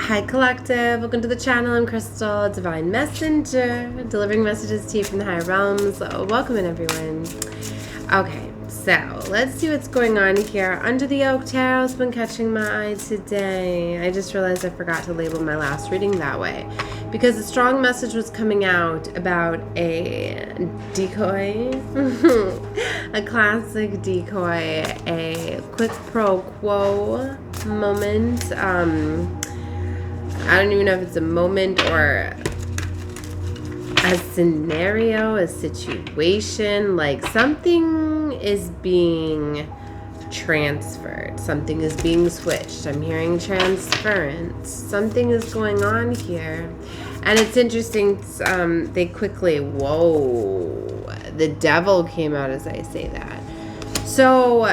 Hi Collective, welcome to the channel. I'm Crystal, Divine Messenger, delivering messages to you from the higher realms. Welcome in everyone. Okay, so let's see what's going on here. Under the Oak Tarot's been catching my eye today. I just realized I forgot to label my last reading that way because a strong message was coming out about a decoy, a classic decoy, a quid pro quo moment. I don't even know if it's a moment or a scenario, a situation, like something is being transferred, something is being switched. I'm hearing transference. Something is going on here. And it's interesting, they quickly, whoa, the devil came out as I say that. So,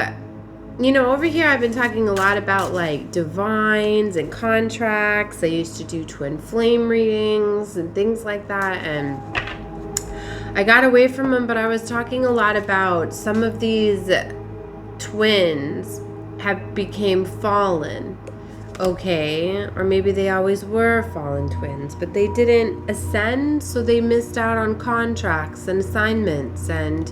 you know, over here I've been talking a lot about like divines and contracts. I used to do twin flame readings and things like that, and I got away from them, but I was talking a lot about some of these twins have became fallen, okay? Or maybe they always were fallen twins, but they didn't ascend, so they missed out on contracts and assignments, and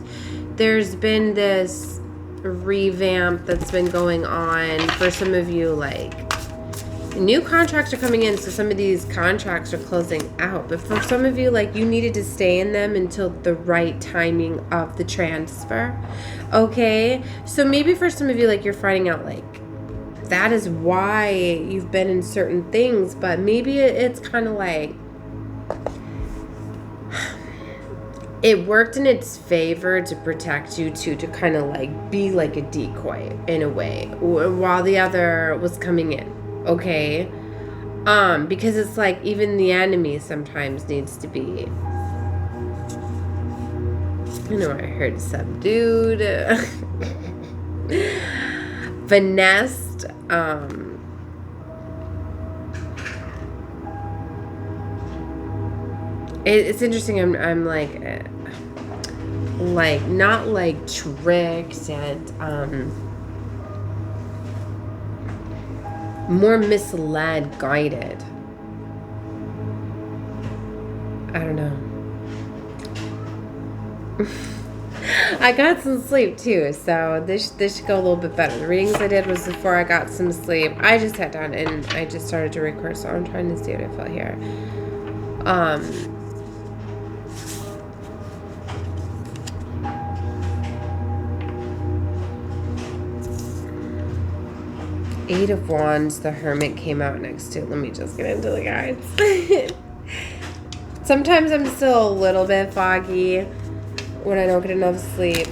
there's been this revamp that's been going on for some of you. Like, new contracts are coming in, so some of these contracts are closing out, but for some of you, like, you needed to stay in them until the right timing of the transfer, okay? So maybe for some of you, like, you're finding out like that is why you've been in certain things, but maybe it's kind of like it worked in its favor to protect you to kind of like be like a decoy in a way while the other was coming in, okay? Because it's like even the enemy sometimes needs to be, you know, I heard subdued, finessed, it's interesting. I'm like not like tricked and more misled, guided. I don't know. I got some sleep too, so this should go a little bit better. The readings I did was before I got some sleep. I just sat down and I just started to record, so I'm trying to see what I felt here. 8 of Wands, the Hermit came out next to. Let me just get into the cards. Sometimes I'm still a little bit foggy when I don't get enough sleep.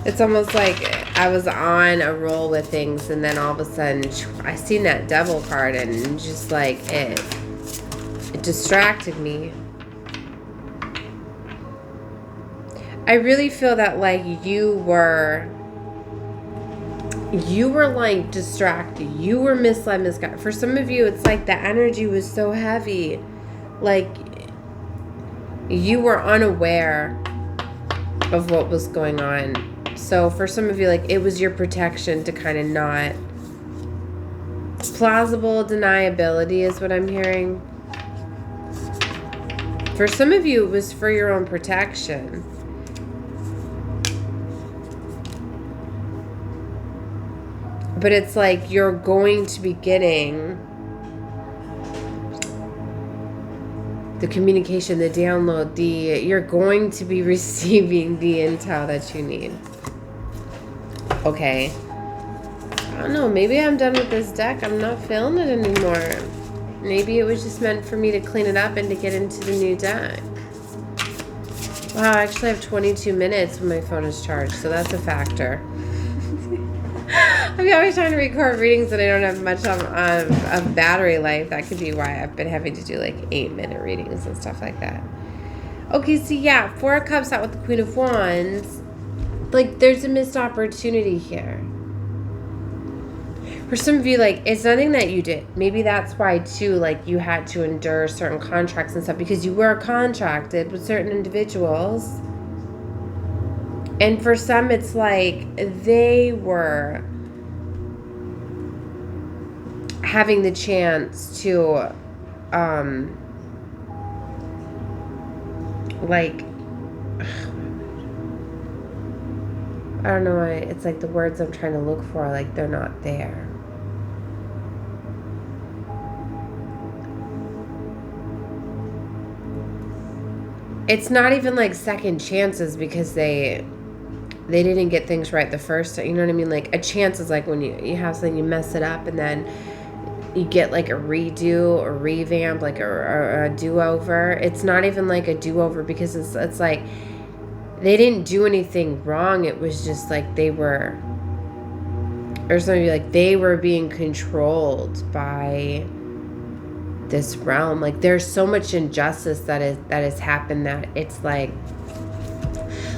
It's almost like I was on a roll with things, and then all of a sudden I seen that devil card, and just like it distracted me. I really feel that like you were like distracted. You were misled, misguided. For some of you, it's like the energy was so heavy. Like you were unaware of what was going on. So for some of you, like it was your protection to kind of not. Plausible deniability is what I'm hearing. For some of you, it was for your own protection. But it's like you're going to be getting the communication, the download, you're going to be receiving the intel that you need. Okay. I don't know. Maybe I'm done with this deck. I'm not feeling it anymore. Maybe it was just meant for me to clean it up and to get into the new deck. Wow, I actually have 22 minutes when my phone is charged, so that's a factor. I'm always trying to record readings and I don't have much of battery life. That could be why I've been having to do like 8-minute readings and stuff like that. Okay, so yeah, 4 of Cups out with the Queen of Wands. Like there's a missed opportunity here. For some of you, like it's nothing that you did. Maybe that's why too, like you had to endure certain contracts and stuff because you were contracted with certain individuals. And for some, it's like they were having the chance to, like, I don't know why, it's like the words I'm trying to look for, like, they're not there. It's not even like second chances because they didn't get things right the first time. You know what I mean? Like, a chance is like when you have something, you mess it up, and then you get like a redo or revamp, like a do-over. It's not even like a do-over because it's like they didn't do anything wrong. It was just like they were, or something like they were being controlled by this realm. Like, there's so much injustice that has happened that it's like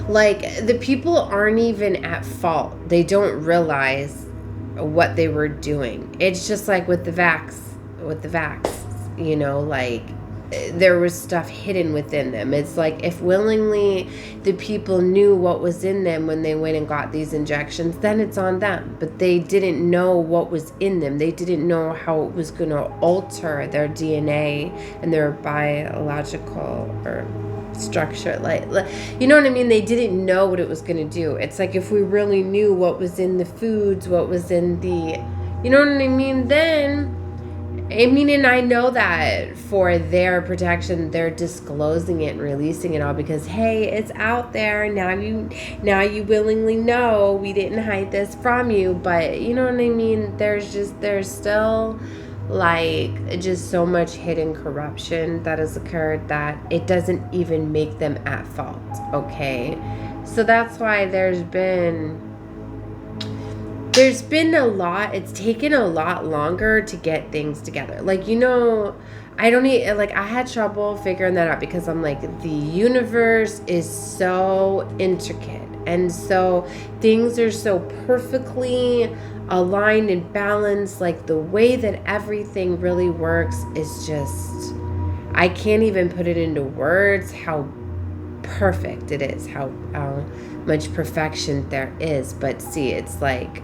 the people aren't even at fault. They don't realize what they were doing. It's just like with the vax, you know, like there was stuff hidden within them. It's like if willingly the people knew what was in them when they went and got these injections, then it's on them. But they didn't know what was in them. They didn't know how it was going to alter their DNA and their biological or structure, like, you know what I mean? They didn't know what it was going to do. It's like if we really knew what was in the foods, what was in the, you know what I mean, then I mean, and I know that for their protection, they're disclosing it and releasing it all because, hey, it's out there. Now you willingly know we didn't hide this from you. But you know what I mean? There's still like just so much hidden corruption that has occurred that it doesn't even make them at fault. Okay. So that's why there's been a lot, it's taken a lot longer to get things together. Like, you know, I had trouble figuring that out because I'm like, the universe is so intricate. And so things are so perfectly aligned and balanced. Like the way that everything really works is just, I can't even put it into words how perfect it is, how much perfection there is. But see, it's like,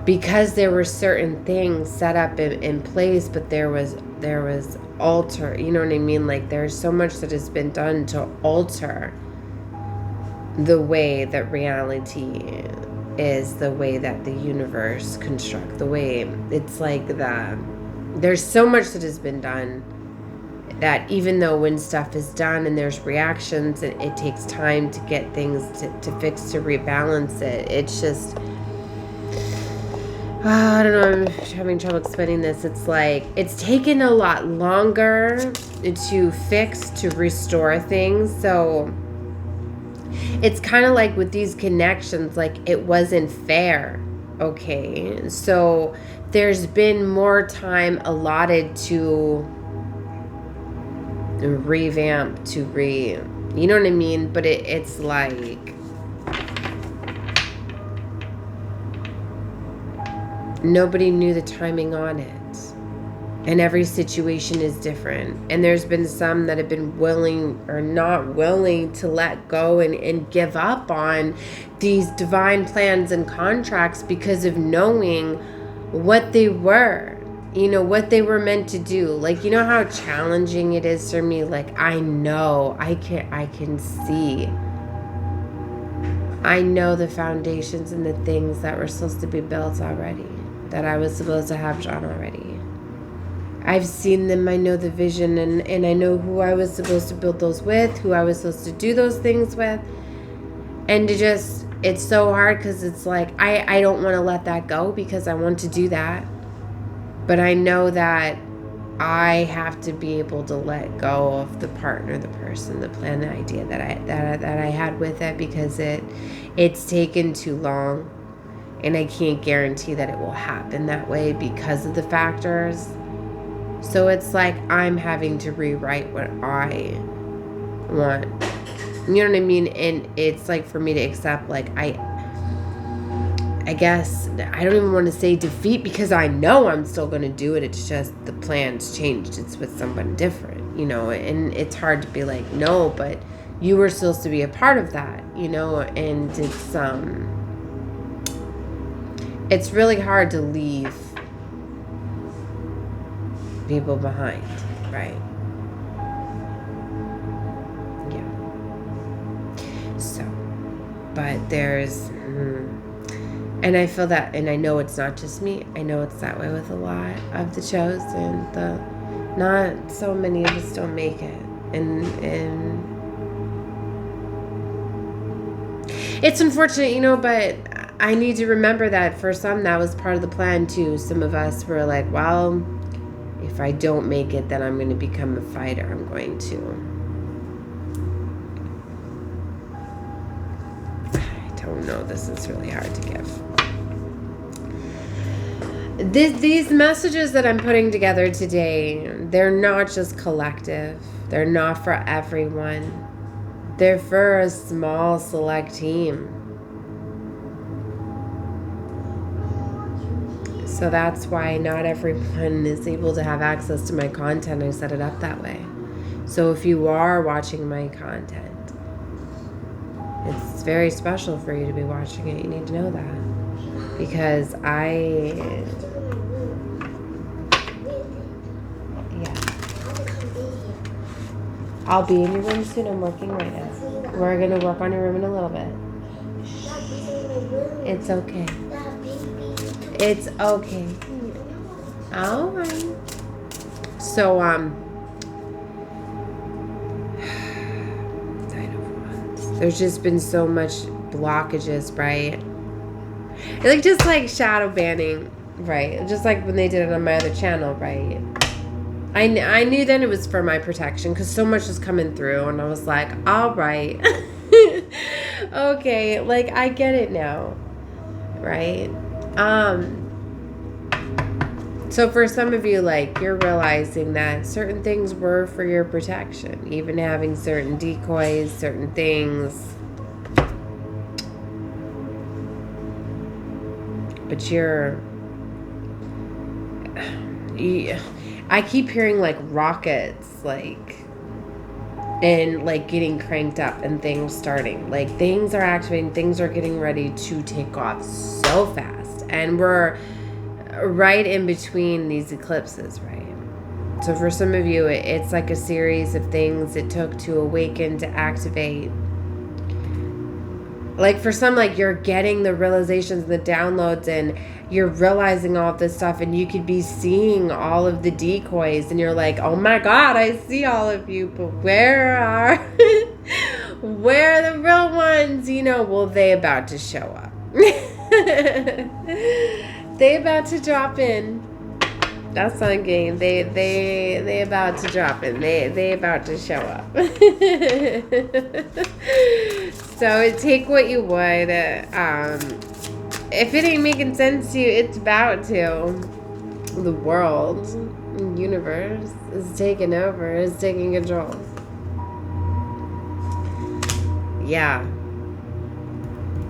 because there were certain things set up in place, but there was alter, you know what I mean? Like there's so much that has been done to alter the way that reality is, the way that the universe constructs, the way it's like there's so much that has been done that even though when stuff is done and there's reactions, it takes time to get things to fix, to rebalance it. It's just, I don't know, I'm having trouble explaining this. It's like, it's taken a lot longer to fix, to restore things. So it's kind of like with these connections, like it wasn't fair. Okay. So there's been more time allotted to revamp, you know what I mean? But it's like, nobody knew the timing on it. And every situation is different. And there's been some that have been willing or not willing to let go and give up on these divine plans and contracts because of knowing what they were, you know, what they were meant to do. Like, you know how challenging it is for me? Like, I know, I can see. I know the foundations and the things that were supposed to be built already, that I was supposed to have drawn already. I've seen them, I know the vision, and I know who I was supposed to build those with, who I was supposed to do those things with. And it's so hard because it's like, I don't want to let that go because I want to do that. But I know that I have to be able to let go of the partner, the person, the plan, the idea that I had with it because it's taken too long. And I can't guarantee that it will happen that way because of the factors. So it's like I'm having to rewrite what I want. You know what I mean? And it's like for me to accept, like, I guess I don't even want to say defeat because I know I'm still going to do it. It's just the plan's changed. It's with someone different, you know, and it's hard to be like, no, but you were supposed to be a part of that, and it's really hard to leave people behind, right? Yeah. So, but there's, and I feel that, and I know it's not just me. I know it's that way with a lot of the shows, and not so many of us don't make it, and it's unfortunate, but I need to remember that for some, that was part of the plan too. Some of us were like, well, if I don't make it, then I'm going to become a fighter. I'm going to. I don't know. This is really hard to give. These messages that I'm putting together today, they're not just collective. They're not for everyone. They're for a small, select team. So that's why not everyone is able to have access to my content. I set it up that way. So if you are watching my content, it's very special for you to be watching it. You need to know that. Because I'll be in your room soon. I'm working right now. We're going to work on your room in a little bit. It's okay. It's okay. All right. So, there's just been so much blockages, right? Just like shadow banning, right? Just like when they did it on my other channel, right? I knew then it was for my protection because so much was coming through, and I was like, all right. Okay, I get it now, right? So for some of you, you're realizing that certain things were for your protection, even having certain decoys, certain things. But I keep hearing rockets, and getting cranked up and things starting. Things are activating, things are getting ready to take off so fast. And we're right in between these eclipses, right? So for some of you, it's like a series of things it took to awaken, to activate. For some, you're getting the realizations and the downloads, and you're realizing all of this stuff, and you could be seeing all of the decoys, and you're like, oh my God, I see all of you, but where are the real ones? Well, they about to show up. They about to drop in. That's on game. They about to drop in. They about to show up. So take what you would. If it ain't making sense to you, it's about to. The world, universe is taking over, is taking control. Yeah.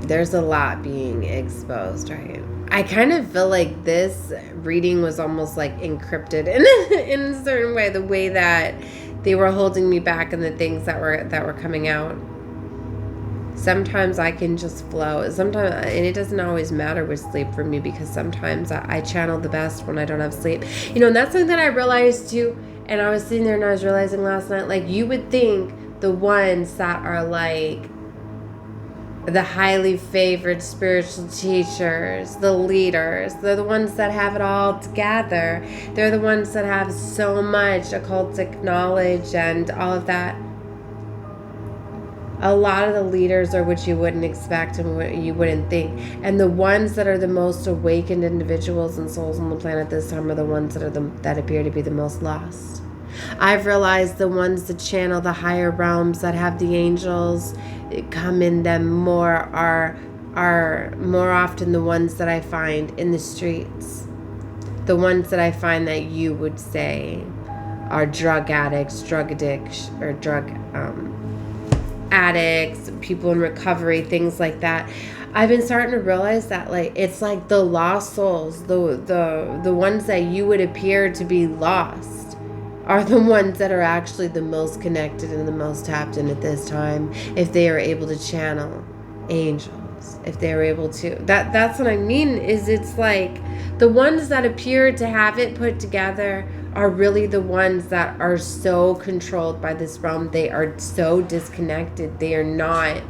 There's a lot being exposed, right? I kind of feel like this reading was almost encrypted in a certain way, the way that they were holding me back and the things that were coming out. Sometimes I can just flow. Sometimes, and it doesn't always matter with sleep for me, because sometimes I channel the best when I don't have sleep. And that's something that I realized too. And I was sitting there and I was realizing last night, you would think the ones that are the highly favored spiritual teachers, the leaders, they're the ones that have it all together. They're the ones that have so much occultic knowledge and all of that. A lot of the leaders are what you wouldn't expect and what you wouldn't think. And the ones that are the most awakened individuals and souls on the planet this time are the ones that appear to be the most lost. I've realized the ones that channel the higher realms, that have the angels come in them more, are more often the ones that I find in the streets. The ones that I find that you would say are drug addicts, drug addicts, or drug addicts, people in recovery, things like that. I've been starting to realize that it's the lost souls, the ones that you would appear to be lost, are the ones that are actually the most connected and the most tapped in at this time, if they are able to channel angels, if they're able to. That's what I mean, is it's like the ones that appear to have it put together are really the ones that are so controlled by this realm. They are so disconnected. They are not.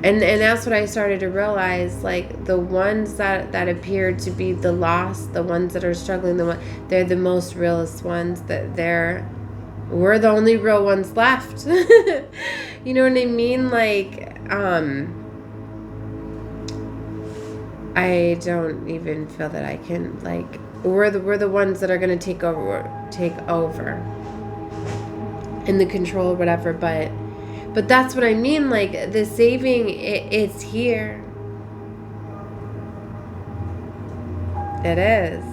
And that's what I started to realize, like the ones that appear to be the lost, the ones that are struggling, they're the most realest ones. We're the only real ones left. You know what I mean? Like, I don't even feel that I can, like, we're the ones that are gonna take over in the control or whatever, but that's what I mean, like the saving, it's here. It is.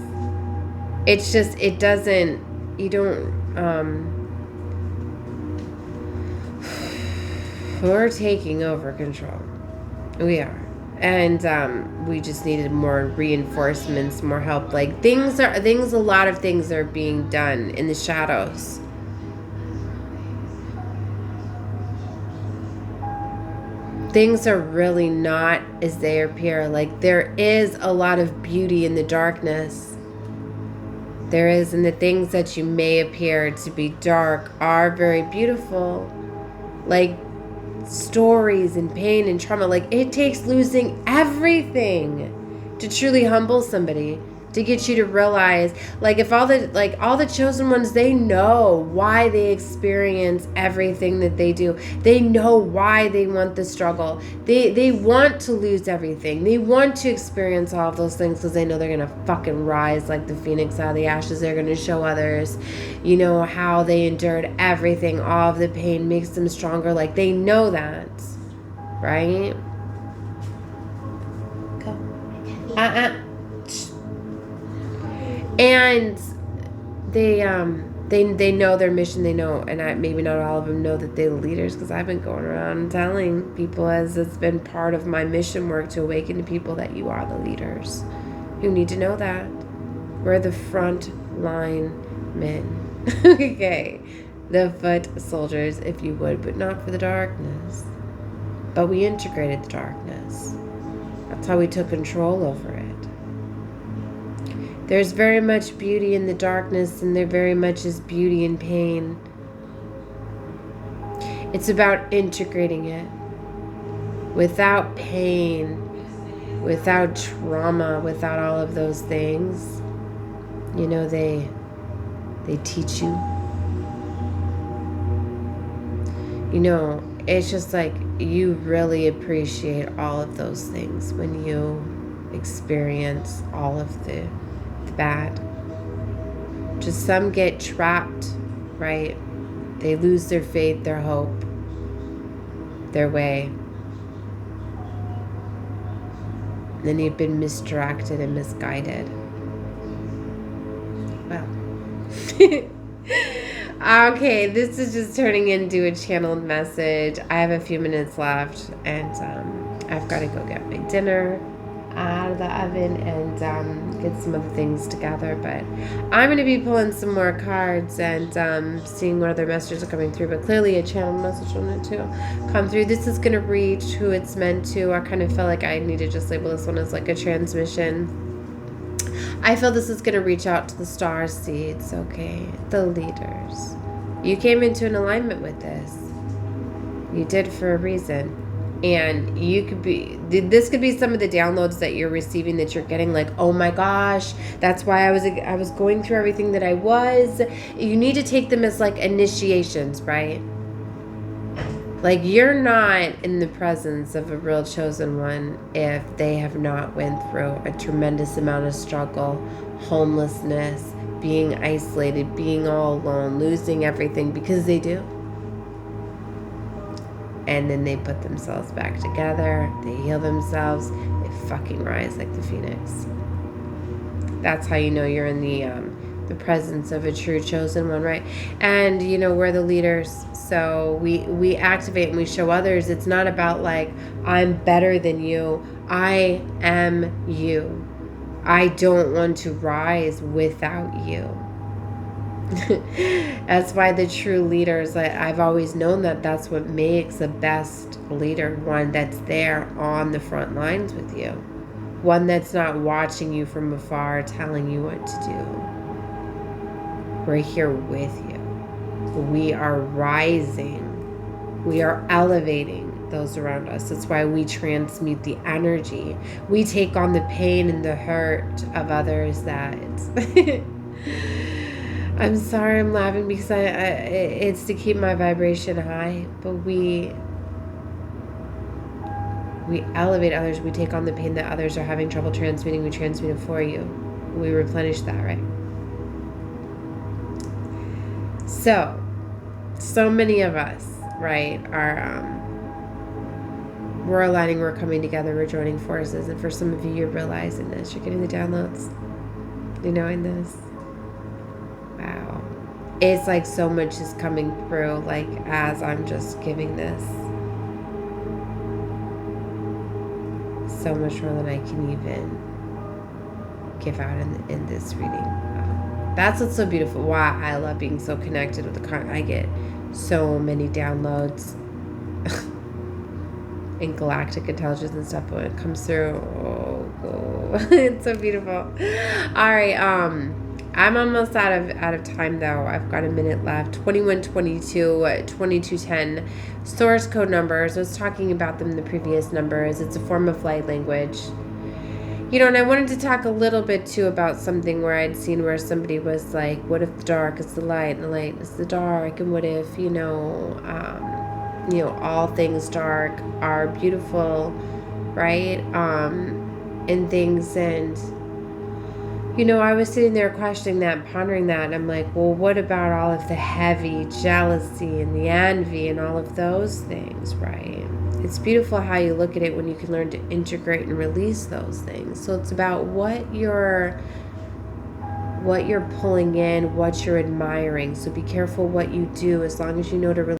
It's just, it doesn't, you don't, we're taking over control. We are. And we just needed more reinforcements, more help. Like a lot of things are being done in the shadows. Things are really not as they appear. Like there is a lot of beauty in the darkness. There is, and the things that you may appear to be dark are very beautiful. Like stories and pain and trauma. Like it takes losing everything to truly humble somebody, to get you to realize, like, if all the chosen ones, they know why they experience everything that they do. They know why they want the struggle. They want to lose everything. They want to experience all of those things because they know they're gonna fucking rise like the phoenix out of the ashes. They're gonna show others, you know, how they endured everything. All of the pain makes them stronger. Like they know that, right? Go. And they know their mission. They know, and maybe not all of them know that they're the leaders, because I've been going around telling people, as it's been part of my mission work, to awaken to people that you are the leaders. You need to know that. We're the front line men. Okay. The foot soldiers, if you would, but not for the darkness. But we integrated the darkness. That's how we took control over it. There's very much beauty in the darkness, and there very much is beauty in pain. It's about integrating it. Without pain, without trauma, without all of those things, you know, they teach you. You know, it's just like you really appreciate all of those things when you experience all of the bad. Just some get trapped, right? They lose their faith, their hope, their way. And then you've been misdirected and misguided. Well. Okay, this is just turning into a channeled message. I have a few minutes left, and I've got to go get my dinner out of the oven and get some other things together. But I'm going to be pulling some more cards and seeing what other messages are coming through. But clearly a channel message on it too come through. This is going to reach who it's meant to. I kind of feel like I need to just label this one as like a transmission. I feel this is going to reach out to the star seeds, okay? The leaders. You came into an alignment with this. You did for a reason. And you could be, this could be some of the downloads that you're receiving, that you're getting, like, oh my gosh, that's why I was going through everything that I was. You need to take them as like initiations, right? Like, you're not in the presence of a real chosen one if they have not went through a tremendous amount of struggle, homelessness, being isolated, being all alone, losing everything, because they do. And then they put themselves back together, they heal themselves, they fucking rise like the phoenix. That's how you know you're in the presence of a true chosen one, right? And, you know, we're the leaders, so we activate and we show others. It's not about like, I'm better than you. I am you. I don't want to rise without you. That's why the true leaders, I've always known that that's what makes the best leader, one that's there on the front lines with you, one that's not watching you from afar telling you what to do. We're here with you. We are rising. We are elevating those around us. That's why we transmute the energy. We take on the pain and the hurt of others that I'm sorry I'm laughing because it's to keep my vibration high, but we elevate others. We take on the pain that others are having trouble transmuting. We transmute it for you. We replenish that, right? So many of us, right, are we're aligning, we're coming together, we're joining forces, and for some of you, you're realizing this. You're getting the downloads. You're knowing this. Wow. It's like so much is coming through, like as I'm just giving this. So much more than I can even give out in this reading. That's what's so beautiful. Why I love being so connected with the current. I get so many downloads in galactic intelligence and stuff when it comes through. Oh, it's so beautiful. All right, I'm almost out of time though. I've got a minute left. 2122 2210 source code numbers. I was talking about them in the previous numbers. It's a form of light language. You know, and I wanted to talk a little bit too about something where I'd seen where somebody was like, what if the dark is the light and the light is the dark? And what if, all things dark are beautiful, right? And things. And, I was sitting there questioning that, pondering that. And I'm like, well, what about all of the heavy jealousy and the envy and all of those things, right? It's beautiful how you look at it when you can learn to integrate and release those things. So it's about what you're pulling in, what you're admiring. So be careful what you do, as long as you know to release.